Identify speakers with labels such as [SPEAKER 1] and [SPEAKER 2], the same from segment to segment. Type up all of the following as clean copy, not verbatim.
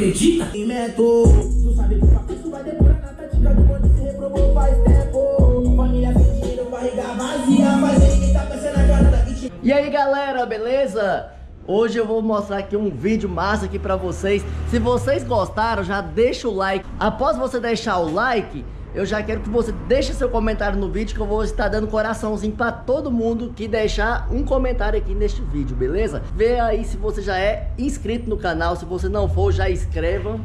[SPEAKER 1] acredita? Tu sabe que o isso vai demorar na tática do bonde se reprovou faz tempo. Família pedindo, barriga vazia, mas ele tá pensando na cara da vítima.
[SPEAKER 2] E aí galera, beleza? Hoje eu vou mostrar aqui um vídeo massa aqui pra vocês. Se vocês gostaram, já deixa o like. Após você deixar o like, eu já quero que você deixe seu comentário no vídeo, que eu vou estar dando coraçãozinho pra todo mundo que deixar um comentário aqui neste vídeo, beleza? Vê aí se você já é inscrito no canal. Se você não for, já inscreva.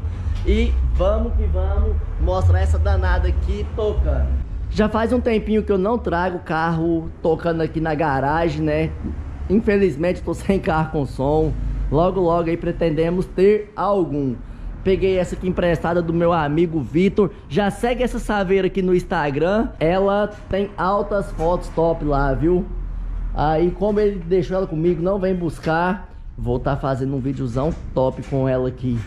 [SPEAKER 2] E vamos que vamos mostrar essa danada aqui tocando. Já faz um tempinho que eu não trago carro tocando aqui na garagem, né? Infelizmente tô sem carro com som. Logo logo aí pretendemos ter algum. Peguei essa aqui emprestada do meu amigo Vitor. Já segue essa saveira aqui no Instagram. Ela tem altas fotos top lá, viu? Aí como ele deixou ela comigo, não vem buscar, vou estar fazendo um videozão top com ela aqui.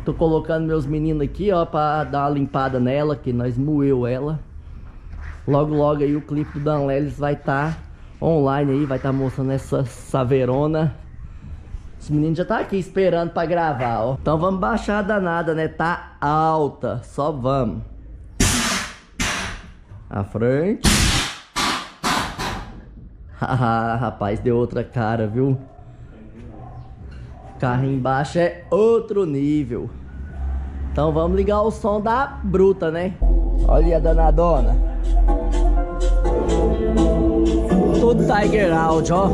[SPEAKER 2] Tô colocando meus meninos aqui, ó, pra dar uma limpada nela, que nós moeu ela. Logo logo aí o clipe do Dan Lelis vai estar online aí, vai estar mostrando essa saveirona. Os meninos já tá aqui esperando pra gravar, ó. Então vamos baixar a danada, né? Tá alta, só vamos. À frente. Haha, rapaz, deu outra cara, viu? Carro embaixo é outro nível. Então vamos ligar o som da bruta, né? Olha a danadona. Tudo Tiger Out, ó.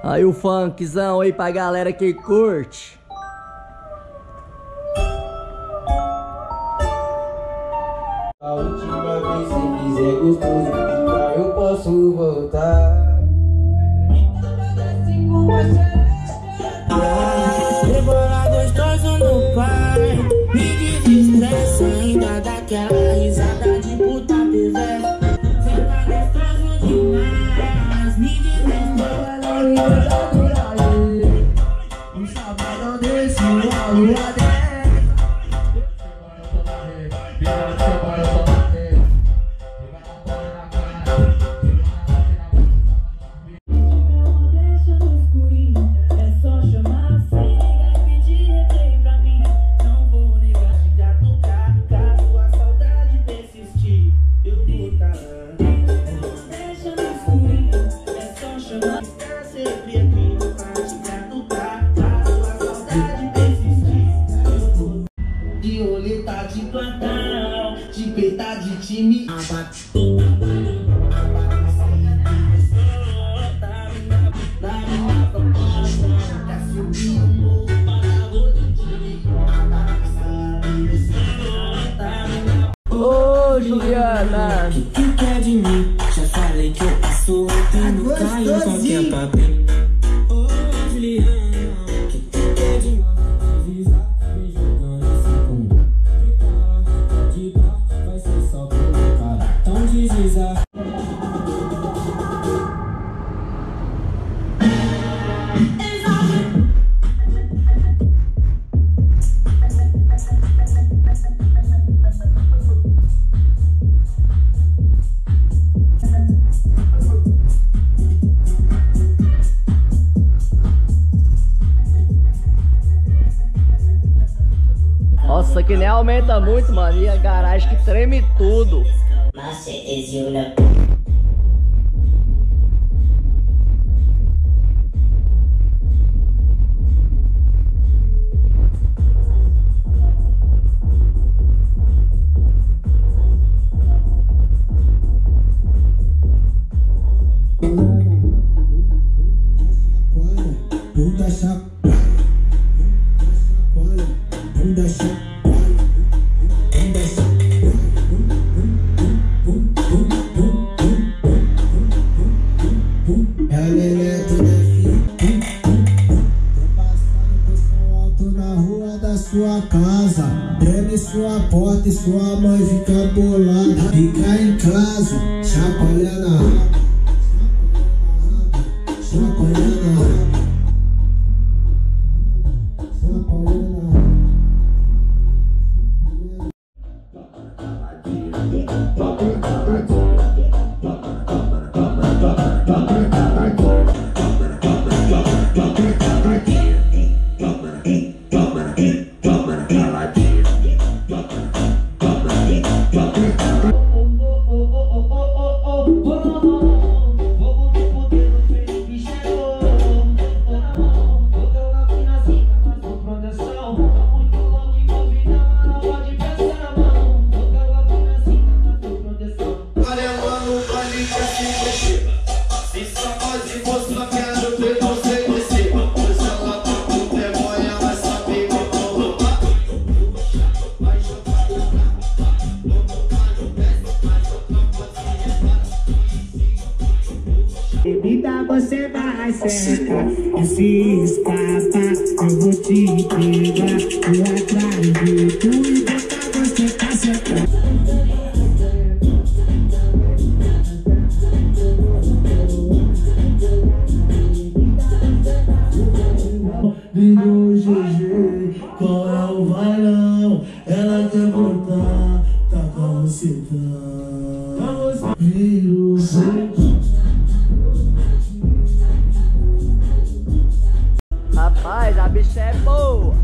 [SPEAKER 2] Aí o funkzão aí pra galera que curte.
[SPEAKER 3] A última vez se fizer gostoso, eu posso voltar.
[SPEAKER 1] Rebola gostoso no pai, me desestressa, ainda dá aquela risada de puta perversa. Cê tá gostoso demais, me desestressa. Um sabadão desse, uma lua dessa. De oleta de plantão, de peita de time.
[SPEAKER 2] Ô Juliana,
[SPEAKER 1] que quer de mim? Já falei que eu passo no caio qualquer papel. Ô Juliana, que quer de mim? Vai ser só provocar, então deslizar.
[SPEAKER 2] nossa, que nem aumenta muito, mano. E a garagem que treme tudo.
[SPEAKER 3] sua porta e sua mãe fica bolada. Fica em casa, chacoalhando a raba, chacoalhando a raba, chacoalhando a raba.
[SPEAKER 1] Bebida você vai secar e se escapa, eu vou te pegar vou atrás de tu e botar você pra secar. Ligou o GG, qual é o valão? Ela quer voltar, tá com você tá. Virou
[SPEAKER 2] Rapaz, a bicha é boa.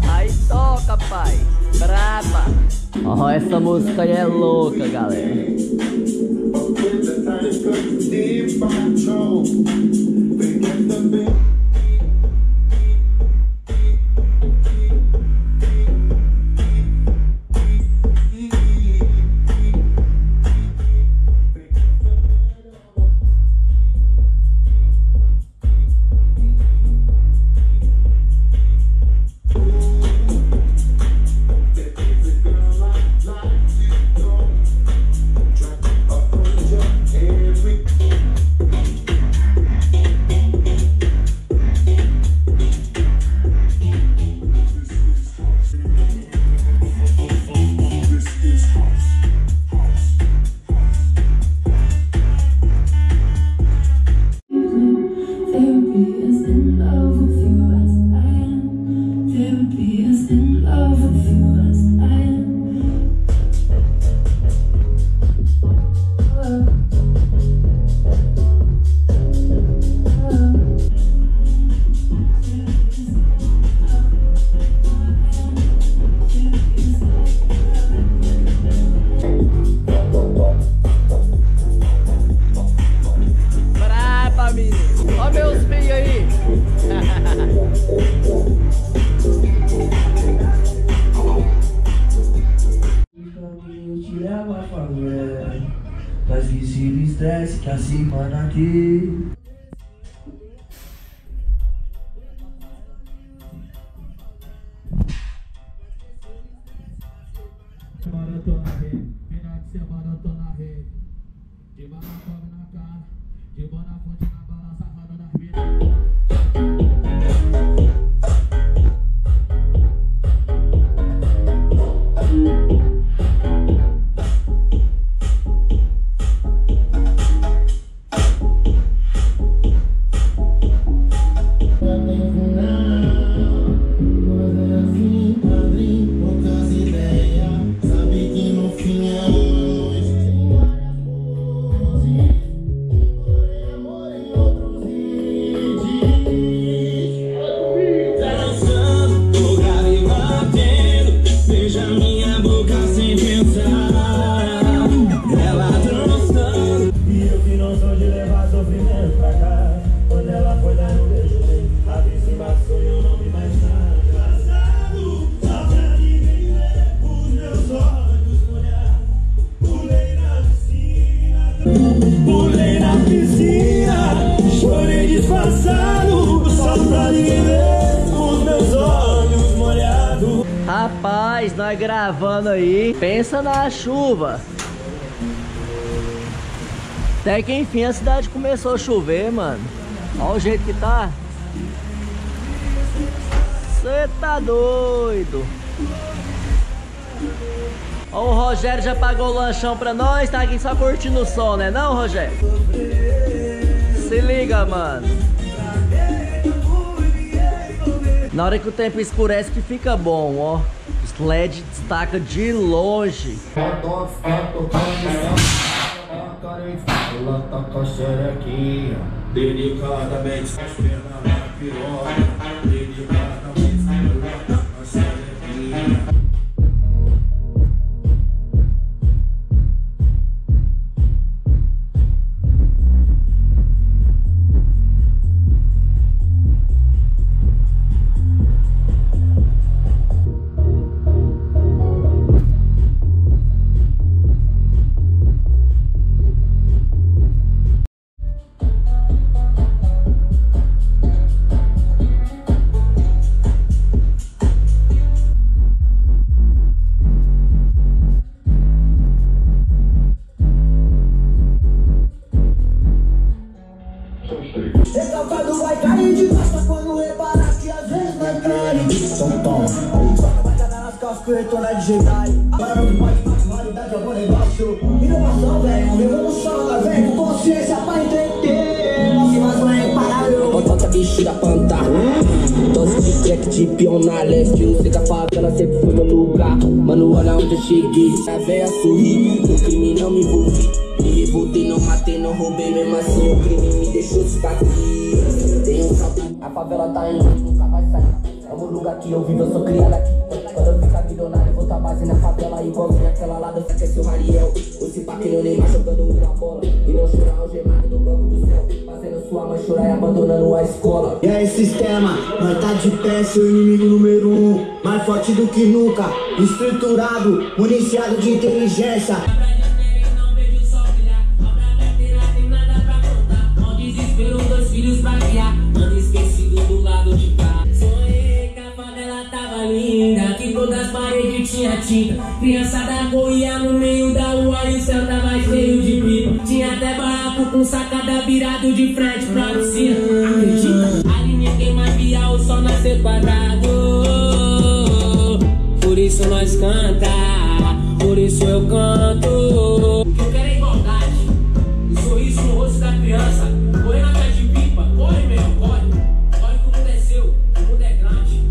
[SPEAKER 2] Aí toca, pai. Braba. Ó, essa música aí é louca, galera. Ó meus filhos aí.
[SPEAKER 1] Eu te levo a favela, pra esquecer o estresse que acima daqui. Semana eu tô na rede, final de semana eu tô na rede. De bala come na cara, de boa fonte na balança, roda das vidas.
[SPEAKER 2] nós gravando aí. Pensa na chuva. Até que enfim a cidade começou a chover, mano. Olha o jeito que tá. Você tá doido. Ó, o Rogério já pagou o lanchão pra nós. Tá aqui só curtindo o som, né não, Rogério? Se liga, mano. Na hora que o tempo escurece que fica bom, ó. Os LED destaca de longe.
[SPEAKER 4] Ela tá com a xerequinha, delicadamente esperando a piroca, delicadamente ela tá com a xerequinha.
[SPEAKER 3] Recalcado vai cair de costa quando reparar que às vezes vai cair. Tom, só vai cagar nas calças que o retorno é de Jedi. Para que pode personalidade é bom negócio. Inovação, velho, revolução da velha consciência pra entreter. Nossa invasão é imparável. Bota bicho da planta. Doce de crack de peão na leste. Não sei que a favela sempre foi meu lugar. Mano, olha onde eu cheguei. A véia sorri, no crime não me envolvi. Me revoltei, não matei, não roubei, mesmo assim o crime me deixou cicatriz. Tenho um salto, a favela tá em mim, nunca vai sair. É um lugar que eu vivo, eu sou criado aqui. Quando eu ficar milionário, eu vou tá base na favela. Igualzinho aquela lá, eu sei que é seu Rariel. Esse paquinho nem mais jogando uma bola. E não chorar algemado no banco do céu. Fazendo sua mãe chorar e abandonando a escola. E aí sistema, nós tá de pé, seu inimigo número 1. Mais forte do que nunca, estruturado, municiado de inteligência.
[SPEAKER 1] Mano esquecido do lado de cá. Sonhei que a favela tava linda, que todas as paredes tinha tinta. Criançada corria no meio da rua e o céu tava cheio de pipa. Tinha até barraco com sacada virado de frente pra piscina. Acredita? A linha queima via o sol nascer quadrado. Por isso nós canta, por isso eu canto. O que eu quero é igualdade. O sorriso no rosto da criança. Correndo atrás de pipa, corre meu, corre. Corre que o mundo é seu, o mundo é grande.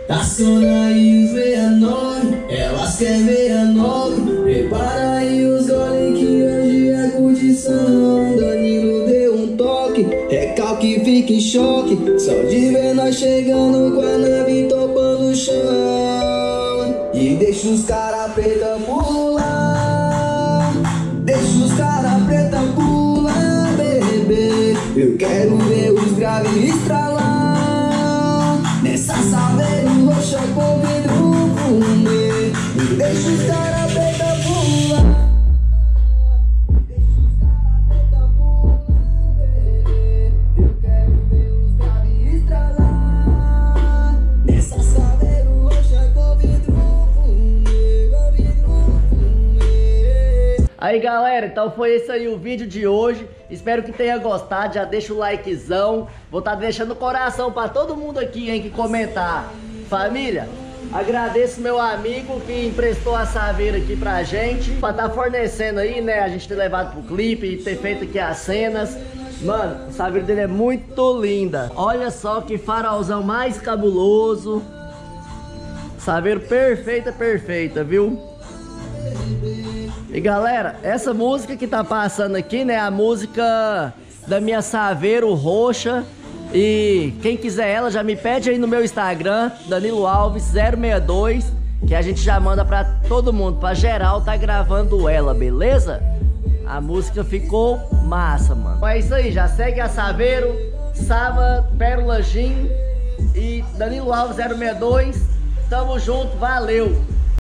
[SPEAKER 3] Tá sona aí os 69, elas querem 69. Prepara aí os goles que hoje é curtição. Danilo deu um toque, recalque fica em choque. Só de ver nós chegando com a nave topando o chão. E deixa os cara preta pular. Deixa os cara preta pular, bebê. Eu quero ver os graves estralar. Nessa saveira roxa com vidro fumê. E deixa os cara preta pular. Deixa os cara preta pular, bebê. Eu quero ver os graves estralar. Nessa saveira roxa com vidro fumê. Com vidro fumê.
[SPEAKER 2] Aí galera, então foi esse aí o vídeo de hoje. Espero que tenha gostado, já deixa o likezão. Vou estar deixando o coração pra todo mundo aqui, hein, que comentar. Família, agradeço meu amigo que emprestou a saveira aqui pra gente, pra estar fornecendo aí, né, a gente ter levado pro clipe e ter feito aqui as cenas. Mano, a saveira dele é muito linda. Olha só que farolzão mais cabuloso. Saveira perfeita, perfeita, viu? E galera, essa música que tá passando aqui, né, a música da minha Saveiro roxa. E quem quiser ela já me pede aí no meu Instagram, Danilo Alves 062, que a gente já manda pra todo mundo, pra geral tá gravando ela, beleza? A música ficou massa, mano. Então é isso aí, já segue a Saveiro, Sava, Pérola Gin e Danilo Alves 062. Tamo junto, valeu!